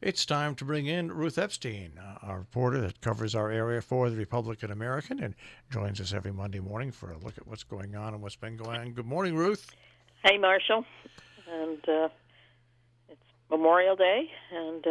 It's time to bring in Ruth Epstein, our reporter that covers our area for the Republican-American and joins us every Monday morning for a look at what's going on and what's been going on. Good morning, Ruth. Hey, Marshall. And it's Memorial Day, and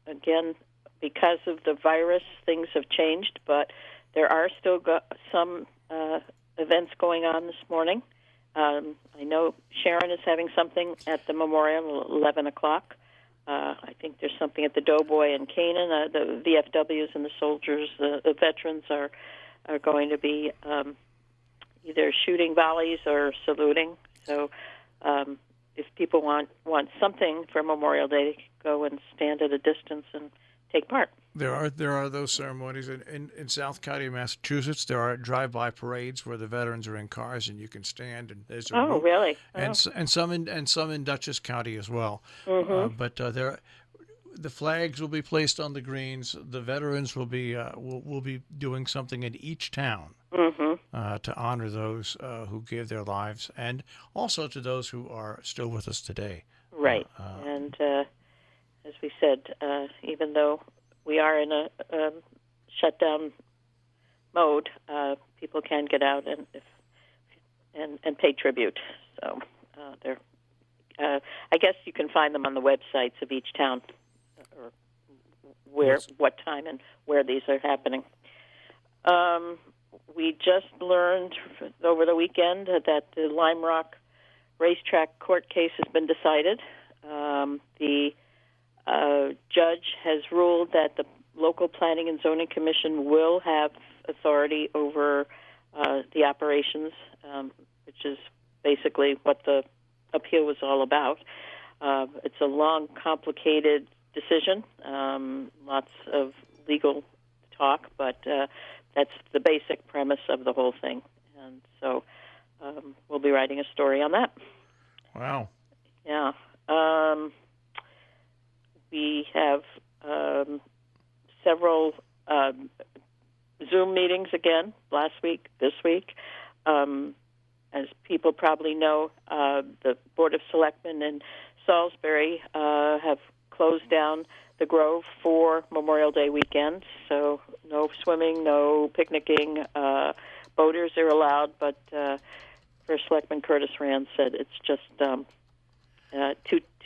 again, because of the virus, things have changed, but there are still some events going on this morning. I know Sharon is having something at the memorial at 11 o'clock. I think there's something at the Doughboy in Canaan. The VFWs and the soldiers, the veterans, are going to be either shooting volleys or saluting. So if people want something for Memorial Day, they can go and stand at a distance and take part. There are those ceremonies in South County, Massachusetts. There are drive-by parades where the veterans are in cars and you can stand. And there's a really? And some in Dutchess County as well. Mm-hmm. But the flags will be placed on the greens. The veterans will be doing something in each town to honor those who gave their lives, and also to those who are still with us today. Right. And as we said, even though we are in a shutdown mode, people can get out and pay tribute. So I guess you can find them on the websites of each town, or what time and where these are happening. We just learned over the weekend that the Lime Rock racetrack court case has been decided. The judge has ruled that the local planning and zoning commission will have authority over the operations, which is basically what the appeal was all about. It's a long, complicated decision, lots of legal talk, but that's the basic premise of the whole thing. And so we'll be writing a story on that. Wow. Yeah. We have several Zoom meetings again, last week, this week. As people probably know, the Board of Selectmen in Salisbury have closed down the Grove for Memorial Day weekend, so no swimming, no picnicking. Boaters are allowed, but First Selectman Curtis Rand said it's just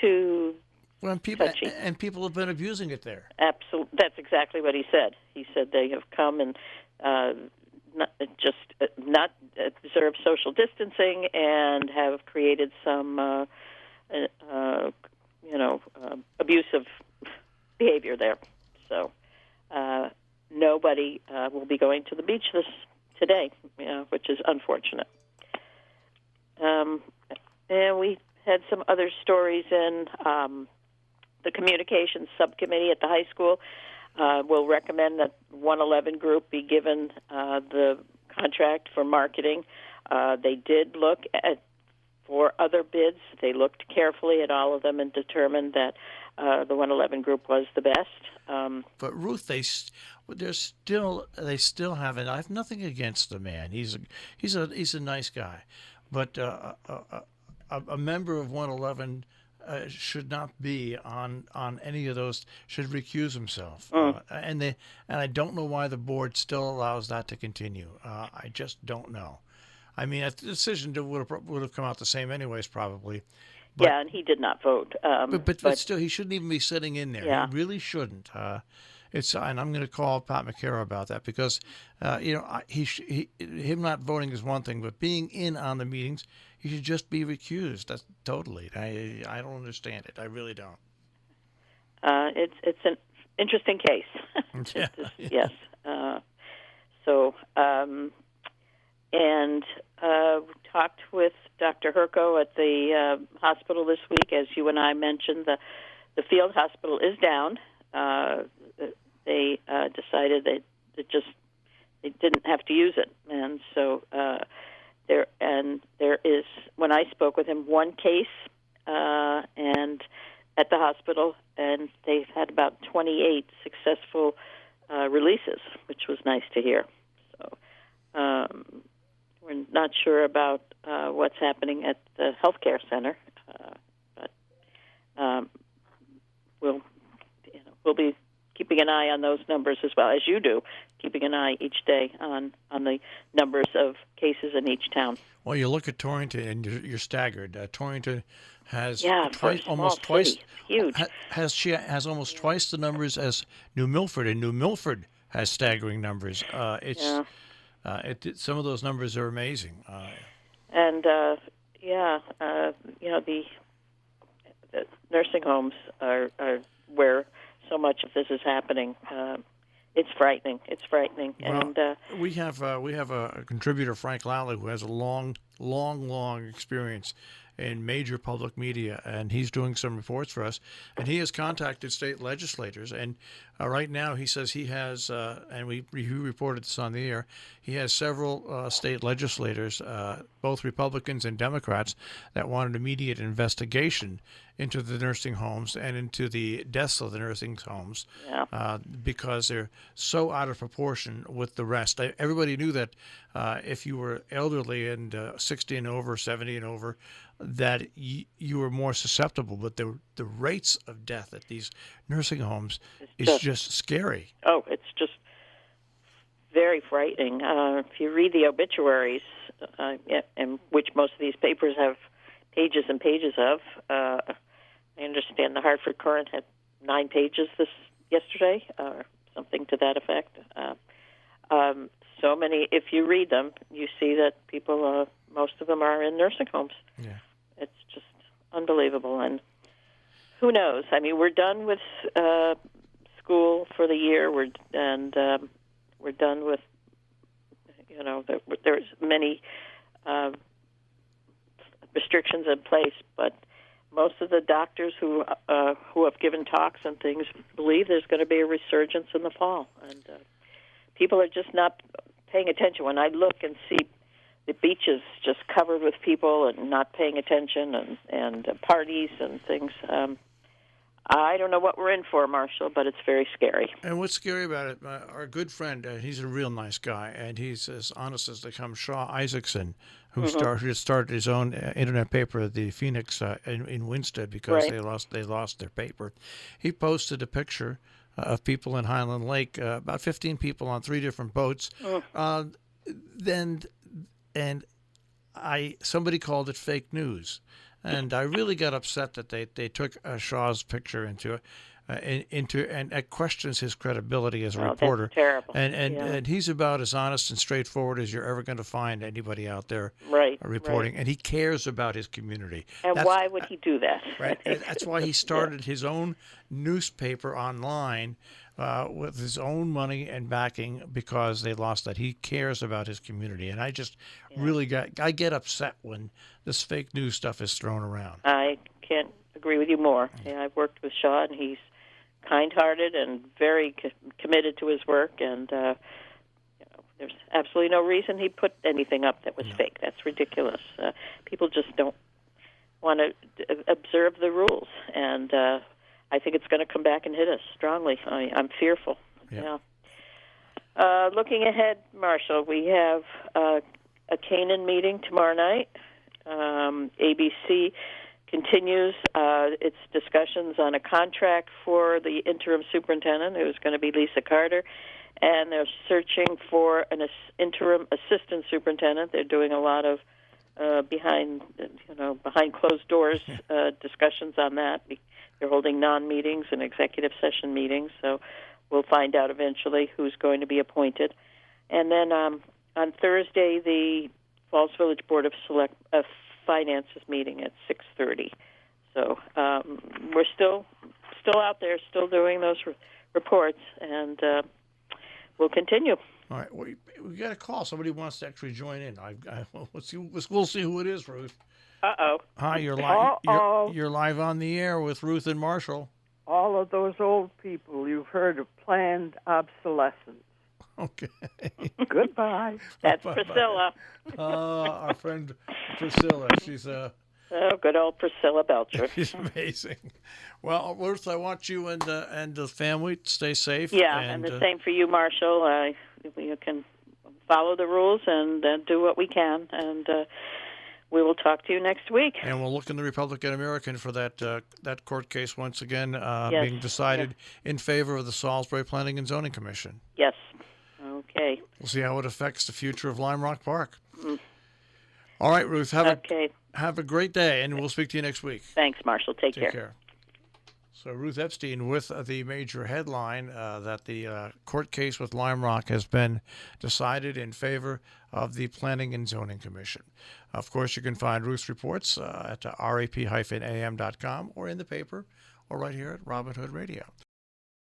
too well, touchy. And people have been abusing it there. Absolutely, that's exactly what he said. He said they have come and not observed social distancing and have created some abusive behavior there. So nobody will be going to the beach today, which is unfortunate. And we had some other stories in the communications subcommittee at the high school. Will recommend that 111 Group be given the contract for marketing. They did look for other bids. They looked carefully at all of them and determined that the 111 Group was the best. But Ruth, they still haven't. I have nothing against the man. He's a nice guy, but a member of 111 should not be on any of those. Should recuse himself. And I don't know why the board still allows that to continue. I just don't know. I mean, the decision would have come out the same anyways, probably. But, yeah, and he did not vote. But still, he shouldn't even be sitting in there. Yeah. He really shouldn't. And I'm going to call Pat McCarroll about that because, him not voting is one thing, but being in on the meetings, he should just be recused. That's totally. I don't understand it. I really don't. It's an interesting case. Yeah. Yes. And we talked with Dr. Herco at the hospital this week. As you and I mentioned, the field hospital is down. They decided that they didn't have to use it, and so there is, when I spoke with him, one case and at the hospital, and they've had about 28 successful releases, which was nice to hear. So we're not sure about what's happening at the healthcare center, but we'll we'll be keeping an eye on those numbers as well, as you do, keeping an eye each day on the numbers of cases in each town. Well, you look at Torrington and you're staggered. Torrington has almost twice, huge. Has almost twice the numbers as New Milford, and New Milford has staggering numbers. Some of those numbers are amazing. The nursing homes are where so much of this is happening. It's frightening. Well, and we have a contributor, Frank Lally, who has a long experience in major public media, and he's doing some reports for us. And he has contacted state legislators, and right now he says he has, and he reported this on the air, he has several state legislators, both Republicans and Democrats, that want an immediate investigation into the nursing homes and into the deaths of the nursing homes, because they're so out of proportion with the rest. Everybody knew that if you were elderly and 60 and over, 70 and over, that you were more susceptible. But the rates of death at these nursing homes is just scary. Oh, it's just very frightening. If you read the obituaries, and which most of these papers have pages and pages of, I understand the Hartford Courant had 9 pages yesterday, or something to that effect. So many. If you read them, you see that people, most of them are in nursing homes. Yeah, it's just unbelievable. And who knows? I mean, we're done with school for the year. We're done with. There's many restrictions in place, but most of the doctors who have given talks and things believe there's going to be a resurgence in the fall, and people are just not paying attention. When I look and see the beaches just covered with people and not paying attention, and parties and things, I don't know what we're in for, Marshall, but it's very scary. And what's scary about it, our good friend, he's a real nice guy, and he's as honest as they come, Shaw Isaacson, who started his own internet paper, the Phoenix, in Winstead, because they lost their paper. He posted a picture of people in Highland Lake, about 15 people on 3 different boats. Somebody called it fake news. And I really got upset that they took Shaw's picture into and it questions his credibility as a reporter. That's terrible. And he's about as honest and straightforward as you're ever going to find anybody out there reporting. Right. And he cares about his community. And why would he do that? Right. And that's why he started his own newspaper online with his own money and backing, because they lost that. He cares about his community. And I just I get upset when this fake news stuff is thrown around. I can't agree with you more. Yeah, I've worked with Shaw, and he's kind-hearted and very committed to his work, and there's absolutely no reason he put anything up that was fake. That's ridiculous. People just don't want to observe the rules, and I think it's going to come back and hit us strongly. I'm fearful. Yeah. Looking ahead, Marshall, we have a Canaan meeting tomorrow night. ABC continues its discussions on a contract for the interim superintendent, who's going to be Lisa Carter, and they're searching for an interim assistant superintendent. They're doing a lot of behind closed doors discussions on that. They're holding non-meetings and executive session meetings, so we'll find out eventually who's going to be appointed. And then on Thursday, the Falls Village Board of Finance is meeting at 6:30. So we're still out there, still doing those reports, and we'll continue. All right, we got a call. Somebody wants to actually join in. We'll see who it is, Ruth. Uh-oh. Hi, you're live. You're live on the air with Ruth and Marshall. All of those old people, you've heard of planned obsolescence. Okay. Goodbye. That's Priscilla. Our friend Priscilla. She's oh, good old Priscilla Belcher. She's amazing. Well, Ruth, I want you and the family to stay safe. Yeah, and the same for you, Marshall. You can follow the rules and do what we can, and we will talk to you next week. And we'll look in the Republican-American for that court case once again Yes. being decided in favor of the Salisbury Planning and Zoning Commission. Yes. Okay. We'll see how it affects the future of Lime Rock Park. All right, Ruth, have a great day, and we'll speak to you next week. Thanks, Marshall. Take care. care. So Ruth Epstein with the major headline that the court case with Lime Rock has been decided in favor of the Planning and Zoning Commission. Of course, you can find Ruth's reports at rap-am.com or in the paper or right here at Robin Hood Radio.